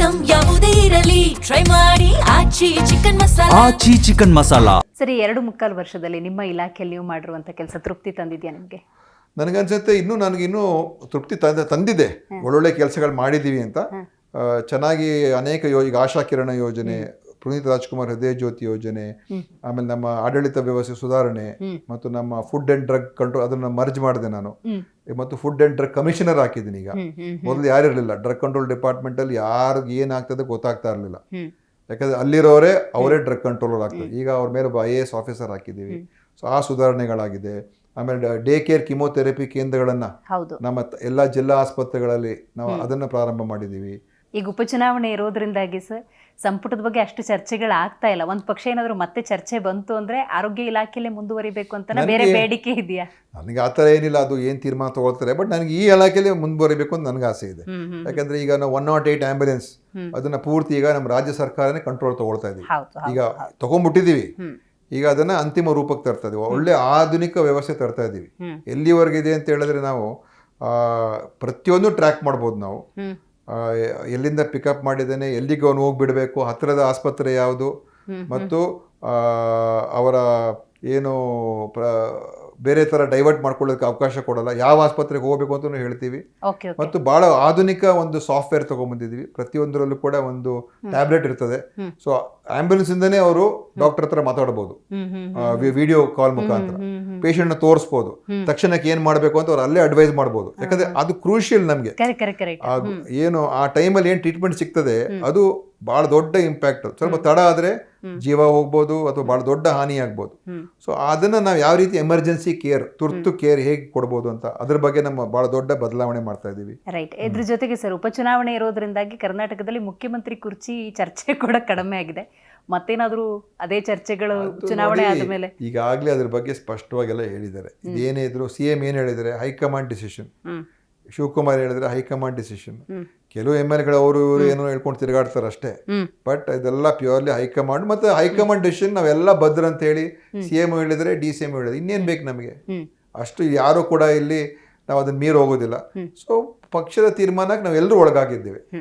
Item ಯಾವುದೇ ಇರಲಿ try ಮಾಡಿ ಆಚಿ ಚಿಕನ್ ಮಸಾಲಾ. ಆಚಿ ಚಿಕನ್ ಮಸಾಲಾ. ಸರಿ, 2.25 ವರ್ಷದಲ್ಲಿ ನಿಮ್ಮ ಇಲಾಖೆಯಲ್ಲಿ ನೀವು ಮಾಡಿರುವಂತ ಕೆಲಸ ತೃಪ್ತಿ ತಂದಿದ್ಯಾ ನಿಮಗೆ? ನನಗನ್ಸುತ್ತೆ ನನಗಿನ್ನೂ ತೃಪ್ತಿ ತಂದಿದೆ. ಒಳ್ಳೊಳ್ಳೆ ಕೆಲಸಗಳು ಮಾಡಿದ್ದೀವಿ ಅಂತ. ಚೆನ್ನಾಗಿ ಅನೇಕ ಈಗ ಆಶಾ ಕಿರಣ ಯೋಜನೆ, ಪುನೀತ್ ರಾಜ್ಕುಮಾರ್ ಹೃದಯ ಜ್ಯೋತಿ ಯೋಜನೆ, ಆಮೇಲೆ ನಮ್ಮ ಆಡಳಿತ ವ್ಯವಸ್ಥೆ ಸುಧಾರಣೆ ಮತ್ತು ನಮ್ಮ ಫುಡ್ ಅಂಡ್ ಡ್ರಗ್ ಕಂಟ್ರೋಲ್ ಅದನ್ನ ಮರ್ಜ್ ಮಾಡಿದೆ ನಾನು. ಮತ್ತು ಫುಡ್ ಅಂಡ್ ಡ್ರಗ್ ಕಮಿಷನರ್ ಹಾಕಿದ್ದೀನಿ ಈಗ. ಮೊದಲು ಯಾರಿರಲಿಲ್ಲ ಡ್ರಗ್ ಕಂಟ್ರೋಲ್ ಡಿಪಾರ್ಟ್ಮೆಂಟ್ ಅಲ್ಲಿ ಯಾರಿಗೆ ಏನಾಗ್ತದೆ ಗೊತ್ತಾಗ್ತಾ ಇರಲಿಲ್ಲ. ಯಾಕಂದ್ರೆ ಅಲ್ಲಿರೋರೇ ಅವರೇ ಡ್ರಗ್ ಕಂಟ್ರೋಲರ್ ಆಗ್ತದೆ. ಈಗ ಅವ್ರ ಮೇಲೆ IAS ಆಫೀಸರ್ ಹಾಕಿದ್ದೀವಿ. ಸೊ ಆ ಸುಧಾರಣೆಗಳಾಗಿದೆ. ಆಮೇಲೆ ಡೇ ಕೇರ್ ಕಿಮೋಥೆರಪಿ ಕೇಂದ್ರಗಳನ್ನ ನಮ್ಮ ಎಲ್ಲ ಜಿಲ್ಲಾ ಆಸ್ಪತ್ರೆಗಳಲ್ಲಿ ನಾವು ಅದನ್ನ ಪ್ರಾರಂಭ ಮಾಡಿದ್ದೀವಿ. ಈಗ ಉಪಚುನಾವಣೆ ಇರೋದ್ರಿಂದಾಗಿ ಸರ್ ಸಂಪುಟದ ಬಗ್ಗೆ ಅಷ್ಟು ಚರ್ಚೆಗಳು ಆಗ್ತಾ ಇಲ್ಲ. ಒಂದ್ ಪಕ್ಷ ಏನಾದ್ರು ಮತ್ತೆ ಚರ್ಚೆ ಬಂತು ಅಂದ್ರೆ ಆರೋಗ್ಯ ಇಲಾಖೆಯಲ್ಲೇ ಮುಂದುವರಿಬೇಕು ಅಂತ ಬೇರೆ ಬೇಡಿಕೆ ಇದೆಯಾ? ನನಗೆ ಆತರ ಏನಿಲ್ಲ, ಅದು ಏನ್ ತೀರ್ಮಾನ ತಗೊಳ್ತಾರೆ. ಬಟ್ ನನಗೆ ಈ ಇಲಾಖೆಯಲ್ಲಿ ಮುಂದುವರಿಬೇಕು ಅಂತ ನನಗೆ ಆಸೆ ಇದೆ. ಯಾಕಂದ್ರೆ ಈಗ ನಾವು 108 ಆಂಬ್ಯುಲೆನ್ಸ್ ಅದನ್ನ ಪೂರ್ತಿ ಈಗ ನಮ್ಮ ರಾಜ್ಯ ಸರ್ಕಾರನೇ ಕಂಟ್ರೋಲ್ ತಗೊಳ್ತಾ ಇದೀವಿ. ಈಗ ತಗೊಂಡ್ಬಿಟ್ಟಿದೀವಿ. ಈಗ ಅದನ್ನ ಅಂತಿಮ ರೂಪಕ್ಕೆ ತರ್ತಾ ಇದೀವಿ. ಒಳ್ಳೆ ಆಧುನಿಕ ವ್ಯವಸ್ಥೆ ತರ್ತಾ ಇದೀವಿ. ಎಲ್ಲಿವರೆಗಿದೆ ಅಂತ ಹೇಳಿದ್ರೆ ನಾವು ಪ್ರತಿಯೊಂದು ಟ್ರ್ಯಾಕ್ ಮಾಡ್ಬೋದು. ನಾವು ಎಲ್ಲಿಂದ ಪಿಕಪ್ ಮಾಡಿದ್ದೇನೆ, ಎಲ್ಲಿಗೆ ಅವನು ಹೋಗ್ಬಿಡ್ಬೇಕು, ಹತ್ತಿರದ ಆಸ್ಪತ್ರೆ ಯಾವುದು, ಮತ್ತು ಅವರ ಏನು ಬೇರೆ ಥರ ಡೈವರ್ಟ್ ಮಾಡ್ಕೊಳ್ಳೋದಕ್ಕೆ ಅವಕಾಶ ಕೊಡಲ್ಲ, ಯಾವ ಆಸ್ಪತ್ರೆಗೆ ಹೋಗಬೇಕು ಅಂತ ಹೇಳ್ತೀವಿ. ಮತ್ತು ಬಹಳ ಆಧುನಿಕ ಒಂದು ಸಾಫ್ಟ್ವೇರ್ ತಗೊಂಡ್ಬಂದಿದ್ದೀವಿ. ಪ್ರತಿಯೊಂದರಲ್ಲೂ ಕೂಡ ಒಂದು ಟ್ಯಾಬ್ಲೆಟ್ ಇರ್ತದೆ. ಸೊ ಆಂಬ್ಯುಲೆನ್ಸ್ ಇಂದನೇ ಅವರು ಡಾಕ್ಟರ್ ಹತ್ರ ಮಾತಾಡಬಹುದು, ವಿಡಿಯೋ ಕಾಲ್ ಮುಖಾಂತರ ಪೇಷಂಟ್ ನ ತೋರಿಸಬಹುದು. ತಕ್ಷಣಕ್ಕೆ ಏನ್ ಮಾಡಬೇಕು ಅಂತ ಅವ್ರು ಅಲ್ಲೇ ಅಡ್ವೈಸ್ ಮಾಡಬಹುದು. ಯಾಕಂದ್ರೆ ಅದು ಕ್ರೂಷಿಯಲ್ ನಮ್ಗೆ. ಏನು ಆ ಟೈಮಲ್ಲಿ ಏನ್ ಟ್ರೀಟ್ಮೆಂಟ್ ಸಿಗ್ತದೆ ಅದು ಬಹಳ ದೊಡ್ಡ ಇಂಪ್ಯಾಕ್ಟ್. ಸ್ವಲ್ಪ ತಡ ಆದ್ರೆ ಜೀವ ಹೋಗ್ಬೋದು ಅಥವಾ ಬಹಳ ದೊಡ್ಡ ಹಾನಿ ಆಗ್ಬೋದು. ಸೊ ಅದನ್ನ ನಾವು ಯಾವ ರೀತಿ ಎಮರ್ಜೆನ್ಸಿ ಕೇರ್, ತುರ್ತು ಕೇರ್ ಹೇಗೆ ಕೊಡ್ಬೋದು ಅಂತ ಅದ್ರ ಬಗ್ಗೆ ನಮ್ಮ ಬಹಳ ದೊಡ್ಡ ಬದಲಾವಣೆ ಮಾಡ್ತಾ ಇದೀವಿ. ರೈಟ್. ಇದ್ರ ಜೊತೆಗೆ ಸರ್ ಉಪಚುನಾವಣೆ ಇರೋದ್ರಿಂದಾಗಿ ಕರ್ನಾಟಕದಲ್ಲಿ ಮುಖ್ಯಮಂತ್ರಿ ಕುರ್ಚಿ ಚರ್ಚೆ ಕೂಡ ಕಡಿಮೆ ಆಗಿದೆ. ಮತ್ತೇನಾದ್ರೂ ಅದೇ ಚರ್ಚೆಗಳು ಚುನಾವಣೆ ಆದ್ಮೇಲೆ? ಈಗಾಗಲೇ ಅದ್ರ ಬಗ್ಗೆ ಸ್ಪಷ್ಟವಾಗೆಲ್ಲ ಹೇಳಿದ್ದಾರೆ. ಇದೇನೇ ಇದ್ರು CM ಏನ್ ಹೇಳಿದರೆ ಹೈಕಮಾಂಡ್ ಡಿಸಿಷನ್, ಶಿವಕುಮಾರ್ ಹೇಳಿದ್ರೆ ಹೈಕಮಾಂಡ್ ಡಿಸಿಷನ್. ಕೆಲವು MLAಗಳು ಅವರು ಇವರು ಏನೋ ಹೇಳ್ಕೊಂಡು ತಿರುಗಾಡ್ತಾರೆ ಅಷ್ಟೇ. ಬಟ್ ಇದೆಲ್ಲ ಪ್ಯೂರ್ಲಿ ಹೈಕಮಾಂಡ್. ಮತ್ತೆ ಹೈಕಮಾಂಡ್ ಡಿಸಿಷನ್ ನಾವೆಲ್ಲ ಭದ್ರ ಅಂತ ಹೇಳಿ CM ಹೇಳಿದ್ರೆ DCM ಹೇಳಿದ್ರೆ ಇನ್ನೇನ್ ಬೇಕು ನಮಗೆ? ಅಷ್ಟು ಯಾರು ಕೂಡ ಇಲ್ಲಿ ನಾವು ಅದನ್ನ ಮೀರಿ ಹೋಗೋದಿಲ್ಲ. ಸೊ ಪಕ್ಷದ ತೀರ್ಮಾನಕ್ಕೆ ನಾವೆಲ್ಲರೂ ಒಳಗಾಗಿದ್ದೇವೆ.